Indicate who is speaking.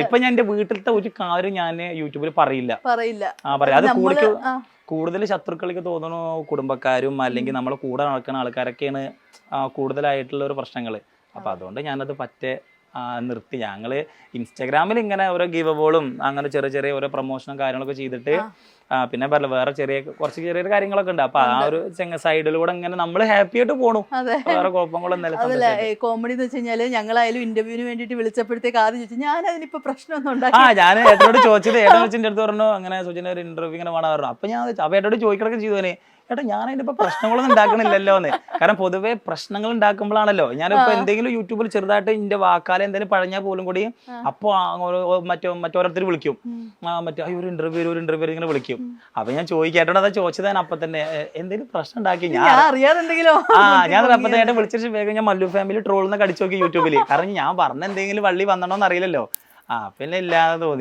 Speaker 1: ഇപ്പൊ ഞാൻ എന്റെ വീട്ടിലത്തെ ഒരു കാര്യം ഞാൻ യൂട്യൂബിൽ പറയില്ല. അത് കൂടുതൽ ശത്രുക്കൾക്ക് തോന്നുന്നു കുടുംബക്കാരും അല്ലെങ്കിൽ നമ്മളെ കൂടെ നടക്കുന്ന ആൾക്കാരൊക്കെയാണ് കൂടുതലായിട്ടുള്ള ഒരു പ്രശ്നങ്ങള്. അപ്പൊ അതുകൊണ്ട് ഞാനത് നിർത്തി. ഞങ്ങള് ഇൻസ്റ്റാഗ്രാമിൽ ഇങ്ങനെ ഓരോ ഗിവബോളും അങ്ങനെ ചെറിയ ചെറിയ ഓരോ പ്രൊമോഷനും കാര്യങ്ങളൊക്കെ ചെയ്തിട്ട് പിന്നെ പറയില്ല വേറെ കുറച്ച് ചെറിയ കാര്യങ്ങളൊക്കെ ഉണ്ട്. അപ്പൊ ആ ഒരു സൈഡിലൂടെ ഇങ്ങനെ നമ്മള് ഹാപ്പി ആയിട്ട് പോണു. വേറെ കുഴപ്പങ്ങളൊന്നും
Speaker 2: കോമഡി എന്ന് വെച്ച് കഴിഞ്ഞാല് ഞങ്ങളായാലും ഇന്റർവ്യൂവിന് വേണ്ടിട്ട് വിളിച്ചപ്പോഴത്തേക്ക് ആദ്യം ചോദിച്ചു ഞാൻ അതിനിപ്പോ പ്രശ്നമൊന്നും
Speaker 1: ഞാൻ ഏട്ടനോട് ചോദിച്ചത് ഏട്ടൻ വെച്ചിട്ട് അടുത്ത് പറഞ്ഞു അങ്ങനെ സുജന ഒരു ഇന്റർവ്യൂ ഇങ്ങനെ വേണം പറഞ്ഞു. അപ്പൊ ഞാൻ ഏട്ടനോട് ചോദിക്കണൊക്കെ ചെയ്തോനെ ഏട്ടാ ഞാൻ അതിനിപ്പോ പ്രശ്നങ്ങളൊന്നും ഉണ്ടാക്കണില്ലല്ലോ എന്ന്. കാരണം പൊതുവെ പ്രശ്നങ്ങൾ ഉണ്ടാക്കുമ്പോഴാണല്ലോ ഞാനിപ്പോ എന്തെങ്കിലും യൂട്യൂബിൽ ചെറുതായിട്ട് എന്റെ വാക്കാലെ എന്തെങ്കിലും പഴഞ്ഞാൽ പോലും കൂടി അപ്പൊ മറ്റോരോരുത്തർ വിളിക്കും ഒരു ഇന്റർവ്യൂ ഇങ്ങനെ വിളിക്കും. അപ്പൊ ഞാൻ ചോദിക്കേട്ടോട് അതാ ചോദിച്ചത്. ഞാൻ അപ്പൊ തന്നെ എന്തെങ്കിലും പ്രശ്നം ഉണ്ടാക്കി ഞാൻ അപ്പൊ തന്നെ ഏട്ടൻ വിളിച്ചിട്ട് വേഗം ഞാൻ മല്ലു ഫാമിലി ട്രോളിന്ന് കടിച്ചു നോക്കി യൂട്യൂബില്. കാരണം ഞാൻ പറഞ്ഞ എന്തെങ്കിലും വള്ളി വന്നണോന്ന് അറിയില്ലല്ലോ. പിന്നെ ഇല്ലാതെ തോന്നി.